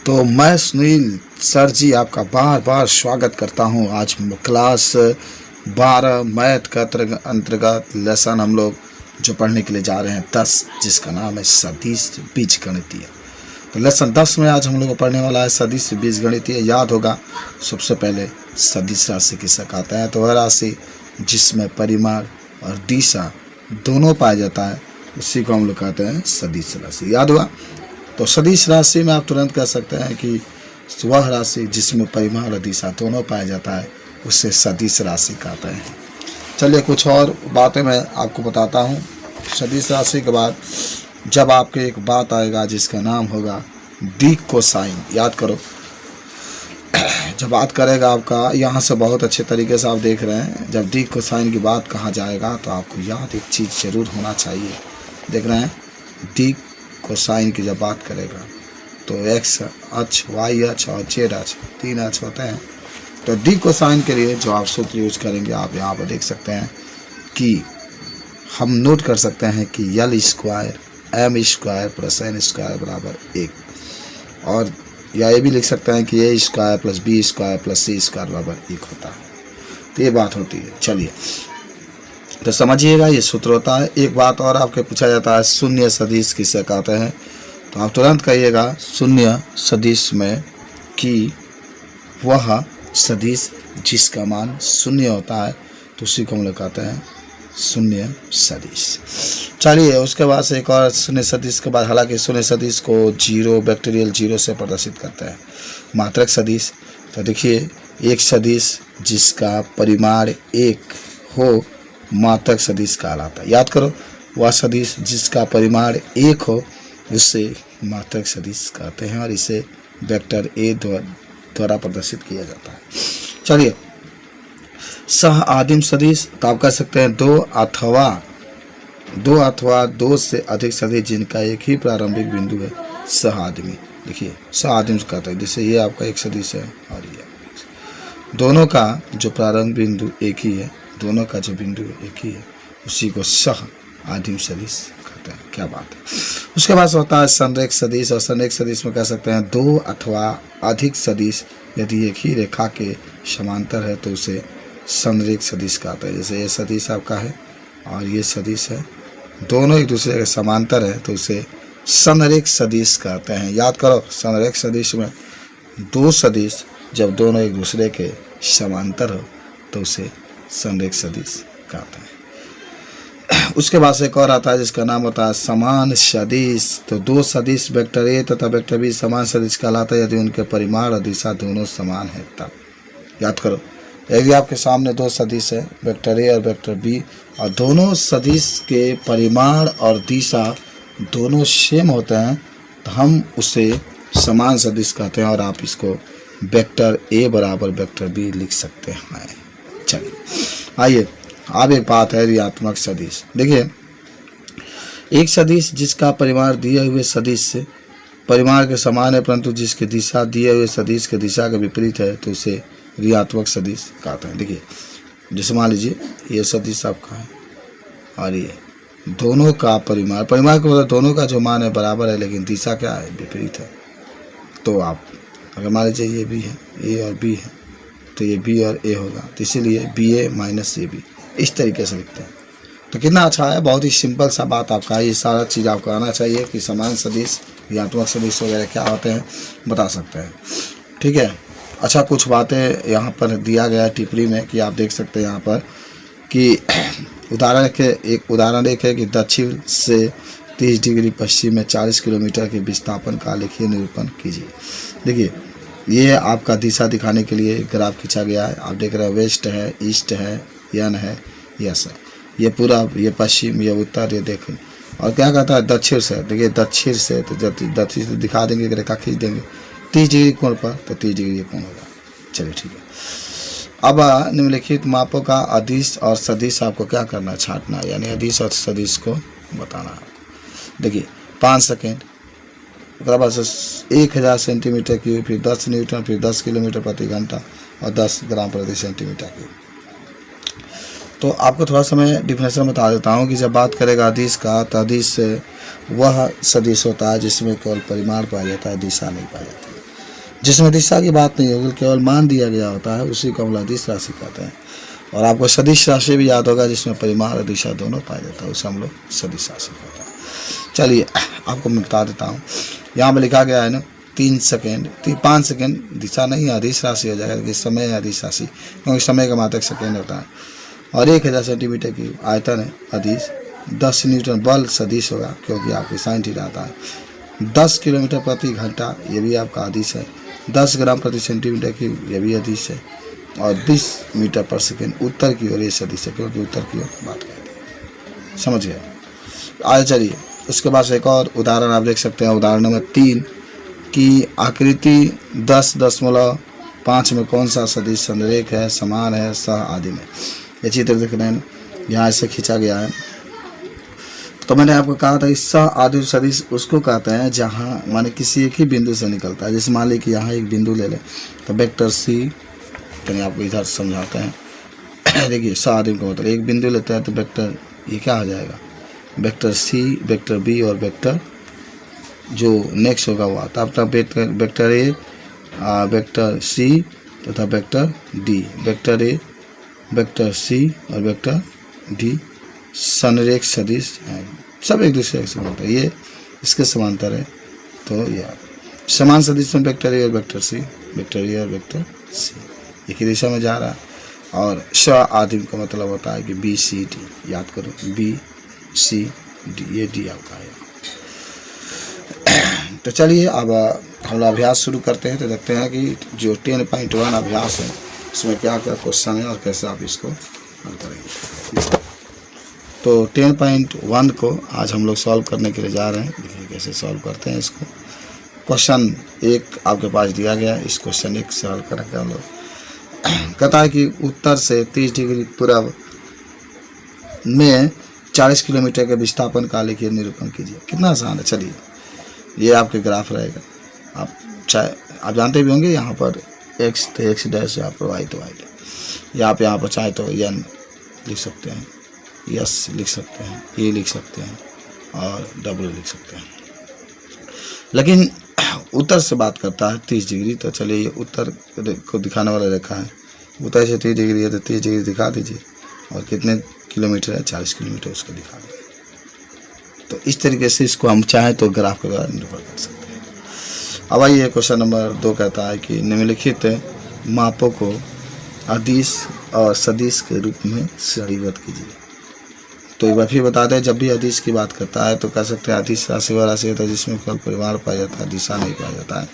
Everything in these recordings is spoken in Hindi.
तो मैं सुनील सर जी आपका बार बार स्वागत करता हूं। आज क्लास 12 मैथ का अंतर्गत लेसन हम लोग जो पढ़ने के लिए जा रहे हैं 10, जिसका नाम है सदिश बीजगणितीय। तो लेसन 10 में आज हम लोग को पढ़ने वाला है सदिश बीजगणितीय। याद होगा सबसे पहले सदिश राशि किसे कहते हैं, तो वह राशि जिसमें परिमाण और दिशा दोनों पाया जाता है उसी को हम लोग कहते हैं सदिश राशि। याद हुआ? तो सदिश राशि में आप तुरंत कह सकते हैं कि वह राशि जिसमें परिमाण और दिशा दोनों पाया जाता है उसे सदिश राशि कहते हैं। चलिए कुछ और बातें मैं आपको बताता हूँ। सदिश राशि के बाद जब आपके एक बात आएगा जिसका नाम होगा दिक कोसाइन। याद करो, जब बात करेगा आपका यहाँ से बहुत अच्छे तरीके से आप देख रहे हैं, जब दिक कोसाइन की बात कहा जाएगा तो आपको याद एक चीज़ जरूर होना चाहिए। देख रहे हैं, दिक कोसाइन की जब बात करेगा तो एक्स अक्ष, वाई अक्ष और जेड अक्ष 3 अक्ष होते हैं। तो दिक कोसाइन के लिए जो आप सूत्र यूज करेंगे आप यहाँ पर देख सकते हैं कि हम नोट कर सकते हैं कि l square m square plus n square बराबर 1, और या ये भी लिख सकते हैं कि a square plus b square plus c square बराबर 1 होता है। तो ये बात होती है। चलिए तो समझिएगा, ये सूत्र होता है। एक बात और आपके पूछा जाता है शून्य सदिश किसे कहते हैं, तो आप तुरंत कहिएगा शून्य सदिश में कि वह सदिश जिसका मान शून्य होता है तो उसी को हम लोग कहते हैं शून्य सदिश। चलिए उसके बाद से एक और शून्य सदिश के बाद, हालांकि शून्य सदिश को जीरो वेक्टोरियल जीरो से प्रदर्शित करते हैं। मात्रक सदिश, तो देखिए एक सदिश जिसका परिमाण 1 हो मात्रक सदिश कहलाता है। याद करो, वह सदिश जिसका परिमाण 1 हो उससे मात्रक सदिश कहते हैं और इसे वेक्टर ए द्वारा प्रदर्शित किया जाता है। चलिए सह आदिम सदिश, तो आप कह सकते हैं दो अथवा दो से अधिक सदिश जिनका एक ही प्रारंभिक बिंदु है सह आदिमी। देखिए सह आदिम कहते हैं, जैसे ये आपका एक सदिश है और ये दोनों का जो प्रारंभिक बिंदु एक ही है, दोनों का जो बिंदु एक ही है उसी को सह आदिम सदिश कहते हैं। क्या बात है। उसके बाद होता है संरेख सदिश, और संरेख सदिश में कह सकते हैं दो अथवा अधिक सदिश यदि एक ही रेखा के समांतर है तो उसे संरेख सदिश कहते हैं। जैसे ये सदिश आपका है और ये सदिश है, दोनों एक दूसरे के समांतर है तो उसे संरेख सदिश कहते हैं। याद करो, संरेख सदिश में दो सदिश जब दोनों एक दूसरे के समांतर हो तो उसे संरेख सदिश कहते हैं। उसके बाद से एक और आता है जिसका नाम होता है समान सदिश। तो दो सदिश वेक्टर ए तथा वेक्टर बी समान सदिश कहलाता है यदि उनके परिमाण और दिशा दोनों समान है तब। याद करो, यदि आपके सामने दो सदिश है वेक्टर ए और वेक्टर बी और दोनों सदिश के परिमाण और दिशा दोनों सेम होते हैं तो हम उसे समान सदिश कहते हैं और आप इसको वेक्टर ए बराबर वेक्टर बी लिख सकते हैं। चलिए आइए, अब एक बात है ऋणात्मक सदिश। देखिए एक सदिश जिसका परिमाण दिए हुए सदिश से परिमाण के समान है परंतु जिसकी दिशा दिए हुए सदिश के दिशा के विपरीत है तो उसे ऋणात्मक सदिश कहते हैं। देखिए जैसे मान लीजिए ये सदिश आपका है और ये दोनों का परिमाण का मतलब दोनों का जो मान है बराबर है लेकिन दिशा क्या है, विपरीत है। तो आप अगर मान लीजिए ये भी है, ए और बी है तो ये बी और ए होगा, तो इसीलिए b a minus a b इस तरीके से लिखते हैं। तो कितना अच्छा है, बहुत ही सिंपल सा बात आपका है। ये सारा चीज़ आपको आना चाहिए कि समान सदिश ऋणात्मक सदिश वगैरह क्या होते हैं बता सकते हैं। ठीक है। अच्छा कुछ बातें यहाँ पर दिया गया है टिप्पणी में कि आप देख सकते हैं यहाँ पर कि उदाहरण एक है कि दक्षिण से 30 डिग्री पश्चिम में 40 किलोमीटर के विस्थापन का लेखीय निरूपण कीजिए। देखिए ये आपका दिशा दिखाने के लिए ग्राफ खींचा गया है। आप देख रहे हैं वेस्ट है, ईस्ट है, यन है, यस है, ये पूरा, ये पश्चिम, ये उत्तर, ये देखें। और क्या कहता है दक्षिण से। देखिए दक्षिण से, तो जब दक्षिण से दिखा देंगे रेखा खींच देंगे 30 डिग्री कोण पर तो 30 डिग्री कोण होगा। चलिए ठीक है। अब निम्नलिखित मापों का अदिश और सदिश आपको क्या करना है, छांटना, यानी अदिश और सदिश को बताना है। देखिए 5 सेकेंड, बस 1000 सेंटीमीटर क्यूब, फिर 10 न्यूटन, फिर 10 किलोमीटर प्रति घंटा और 10 ग्राम प्रति सेंटीमीटर क्यूब। तो आपको थोड़ा सा मैं डिफिनेशन बता देता हूँ कि जब बात करेगा अदिश का तो अदिश वह सदिश होता है जिसमें केवल परिमाण पाया जाता है, दिशा नहीं पाई जाती। जिसमें दिशा की बात नहीं होगी, केवल मान दिया गया होता है, उसी को हम लोग अदिश राशि कहते हैं। और आपको सदिश राशि भी याद होगा, जिसमें परिमाण और दिशा दोनों पाया जाता है, उसे हम लोग सदिश राशि कहते हैं। चलिए आपको मैं बता देता हूँ, यहाँ पर लिखा गया है ना 3 सेकेंड 5 सेकेंड दिशा नहीं अदिश राशि हो जाएगा, समय है अदिश राशि, क्योंकि समय का मात्रक सेकेंड होता है। और 1000 सेंटीमीटर की आयतन है अदिश। 10 न्यूटन बल सदिश होगा, क्योंकि आपके साइन थीटा आता है। 10 किलोमीटर प्रति घंटा, ये भी आपका अदिश है। 10 ग्राम प्रति सेंटीमीटर की, ये भी अदिश है। और 20 मीटर पर सेकेंड उत्तर की ओर ये सदिश है, क्योंकि उत्तर की ओर बात करती है। समझ गए? आगे चलिए, उसके बाद एक और उदाहरण आप देख सकते हैं। उदाहरण नंबर 3 की आकृति 10.5 में कौन सा सदिश संरेख है, समान है, सह आदि में। ये चित्र देख रहे हैं, यहाँ से खींचा गया है। तो मैंने आपको कहा था, इस सह आदि सदिश उसको कहते हैं जहाँ माने किसी एक ही बिंदु से निकलता है। जैसे मान ली कि यहाँ एक बिंदु ले लें, तो वेक्टर सी, यानी आपको इधर समझाते हैं। देखिए सह आदि का मतलब एक बिंदु लेते हैं तो वेक्टर ये क्या हो जाएगा, वेक्टर सी, वेक्टर बी और वेक्टर जो नेक्स्ट होगा वो आता है वेक्टर ए, वेक्टर सी तथा vector d. Vector a, vector c और वेक्टर डी संरेख सदिश हैं, सब एक दूसरे के समांतर है। ये इसके समांतर है, तो ये समान सदिश में वेक्टर ए और वेक्टर सी, वेक्टर ए और वेक्टर सी एक ही दिशा में जा रहा है। और स आदिम का मतलब होता है कि बी सी डी, याद करो बी सी डी, ये डी आपका है। तो चलिए अब हम लोग अभ्यास शुरू करते हैं। तो देखते हैं कि जो 10.1 अभ्यास है उसमें क्या क्या क्वेश्चन है और कैसे आप इसको हल करेंगे। तो 10.1 को आज हम लोग सॉल्व करने के लिए जा रहे हैं। देखिए कैसे सॉल्व करते हैं इसको। क्वेश्चन 1 आपके पास दिया गया, इस क्वेश्चन 1 सॉल्व करेंगे हम लोग। कहता है कि उत्तर से 30 डिग्री पूर्व में 40 किलोमीटर के विस्थापन का लिखिए निरूपण कीजिए। कितना आसान है। चलिए ये आपके ग्राफ रहेगा। आप जानते भी होंगे, यहाँ पर एक्स तो एक्स डैश, यहाँ पर वाई तो वाई, यहाँ पर चाहे तो एन लिख सकते हैं, यस लिख सकते हैं, ए लिख सकते हैं और डब्ल्यू लिख सकते हैं। लेकिन उत्तर से बात करता है 30 डिग्री। तो चलिए ये उत्तर को दिखाने वाला रेखा है। उत्तर से 30 डिग्री है तो 30 डिग्री दिखा दीजिए, और कितने किलोमीटर है, 40 किलोमीटर, उसको दिखा दीजिए। तो इस तरीके से इसको हम चाहें तो ग्राफ के द्वारा निरूपण कर सकते हैं। अब आइए क्वेश्चन नंबर 2 कहता है कि निम्नलिखित मापों को अदिश और सदिश के रूप में श्रेणीबद्ध कीजिए। तो एक बार फिर बता दें, जब भी अदिश की बात करता है तो कह सकते हैं अदिश राशि वह राशि होता है जिसमें केवल परिमाण पाया जाता है, दिशा नहीं पाया जाता है।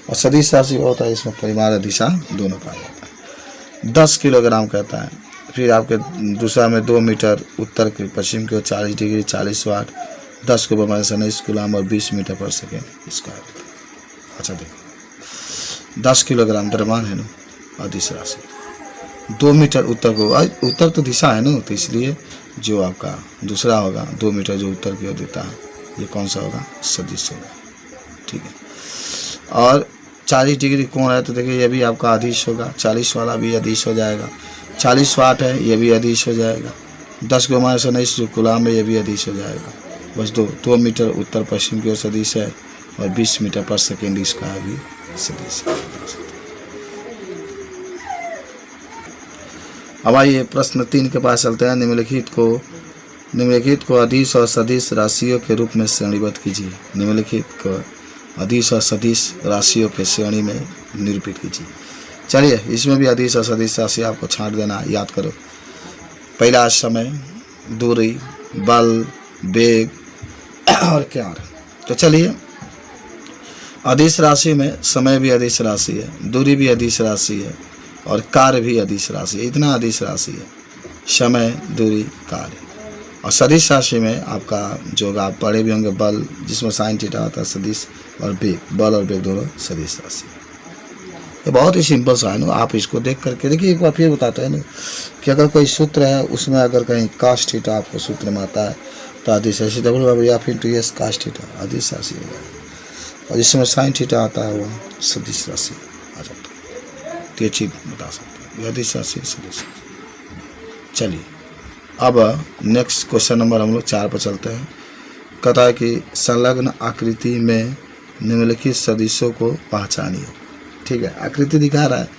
और सदिश राशि वह होता है जिसमें परिमाण और दिशा दोनों पाया जाता है। 10 किलोग्राम कहता है। फिर आपके दूसरा में 2 मीटर उत्तर के पश्चिम की ओर 40 डिग्री 40 वाट, 10 को बमाने 19 गुलाम और 20 मीटर पर सेकेंड इसका है। अच्छा देखो 10 किलोग्राम द्रव्यमान है ना अदिश राशि। 2 मीटर उत्तर को, उत्तर तो दिशा है ना, तो इसलिए जो आपका दूसरा होगा 2 मीटर जो उत्तर की ओर देता है, ये कौन सा होगा, सदिश होगा। ठीक है। और 40 डिग्री कोण है तो देखिए ये भी आपका अदिश होगा, 40 वाला भी अदिश हो जाएगा। 40 वाट है, ये भी अदिश हो जाएगा। 10 को हमारे 19 जो गुलाम है, ये भी अदिश हो जाएगा। बस 2 मीटर उत्तर पश्चिम की ओर सदिश है और 20 मीटर पर सेकेंड इसका भी सदिश है। अब आइए प्रश्न 3 के पास चलते हैं। निम्नलिखित को अदिश और सदिश राशियों के रूप में श्रेणीबद्ध कीजिए। निम्नलिखित को अदिश और सदिश राशियों के श्रेणी में निरूपित कीजिए। चलिए इसमें भी अदिश और सदिश राशि आपको छांट देना, याद करो। पहला समय, दूरी, बल, वेग और क्या। तो चलिए अदिश राशि में समय भी अदिश राशि है, दूरी भी अदिश राशि है और कार्य भी अदिश राशि है। इतना अदिश राशि है, समय, दूरी, कार्य। और सदिश राशि में आपका जो आप पढ़े भी होंगे बल, जिसमें साइन थीटा आता है, सदिश, और वेग, बल और वेग दोनों सदिश राशि। ये बहुत ही सिंपल सा है ना, आप इसको देख करके देखिए। एक बार फिर बताते हैं ना कि अगर कोई सूत्र है उसमें अगर कहीं कास्ट थीटा आपको सूत्र में आता है तो अदिश राशि डब्ल्यू, या फिर 2s कास्ट थीटा अदिश राशि होगा। और जिसमें साइन थीटा आता है वो सदिश राशि आ जाता है। तो ये चीज बता सकते हैं, अदिश राशि सदिश। चलिए अब नेक्स्ट क्वेश्चन नंबर हम लोग 4 पर चलते हैं। कहता है कि संलग्न आकृति में निम्नलिखित सदिशों को पहचानिए। ठीक है, आकृति दिखा रहा है,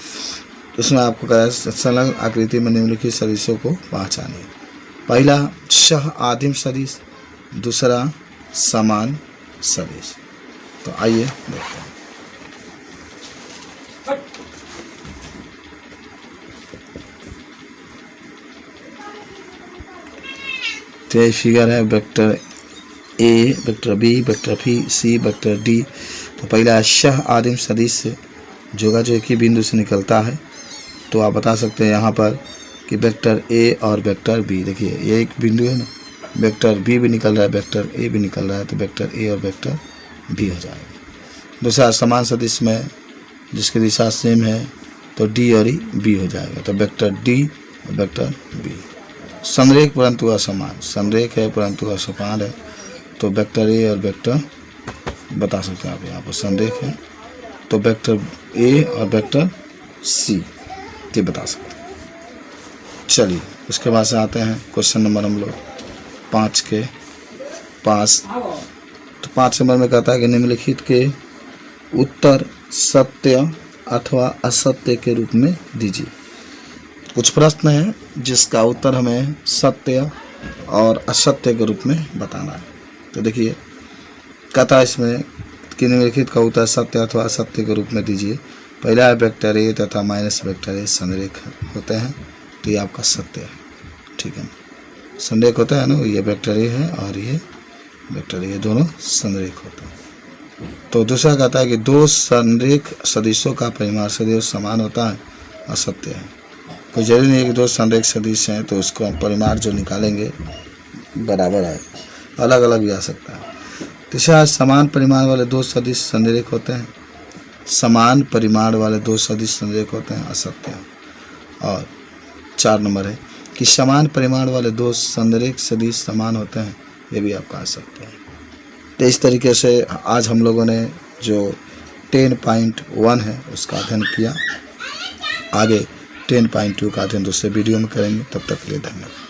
उसमें आपको कहा है संलग्न आकृति में निम्नलिखित सदिशों को पहचानिए। पहला सह आदिम सदिश, दूसरा समान सदिश। तो आइए देखते हैं। तो ये फिगर है vector a, vector b, vector c, vector d. तो पहला सह आदिम सदिश से जो एक ही बिंदु से निकलता है, तो आप बता सकते हैं यहाँ पर कि वेक्टर ए और वेक्टर बी, देखिए ये एक बिंदु है ना, वेक्टर बी भी निकल रहा है, वेक्टर ए भी निकल रहा है, तो वेक्टर ए और वेक्टर बी हो जाएगा। दूसरा समान सदिश में जिसकी दिशा सेम है, तो डी और बी हो जाएगा, तो वेक्टर डी और वेक्टर बी। संरेख परंतु असमान, संरेख है परंतु असमान है, तो वेक्टर ए और वेक्टर बता सकते हैं आप, यहाँ पर संरेख है तो वेक्टर ए और वेक्टर सी ये बता सकते हैं। चलिए उसके बाद से आते हैं क्वेश्चन नंबर हम लोग 5 के पास। तो 5 नंबर में कहता है कि निम्नलिखित के उत्तर सत्य अथवा असत्य के रूप में दीजिए। कुछ प्रश्न है जिसका उत्तर हमें सत्य और असत्य के रूप में बताना है। तो देखिए कहता है इसमें कि निम्नलिखित का उत्तर सत्य अथवा असत्य के रूप में दीजिए। पहला है वेक्टर ए तथा माइनस वेक्टर ए संरेख होते हैं, तो ये आपका सत्य है। ठीक है, संरेख होता है ना, ये वेक्टर ए है और ये वेक्टर ए, दोनों संरेख होते हैं। तो दूसरा कहता है कि दो संरेख सदिशों का परिमाण सदैव समान होता है, असत्य है। कोई जरूरी नहीं है कि दो संरेख सदिश हैं तो उसको हम परिमाण जो निकालेंगे बराबर है, अलग अलग भी आ सकता है। तीसरा समान परिमाण वाले दो सदिश संरेख होते हैं, समान परिमाण वाले दो सदिश संरेख होते हैं, असत्य है। और 4 नंबर है कि समान परिमाण वाले दो संरेख सदिश समान होते हैं, ये भी आपका असत्य है। तो इस तरीके से आज हम लोगों ने जो 10.1 है उसका अध्ययन किया। आगे 10.2 का अध्ययन दूसरे वीडियो में करेंगे। तब तक के लिए धन्यवाद।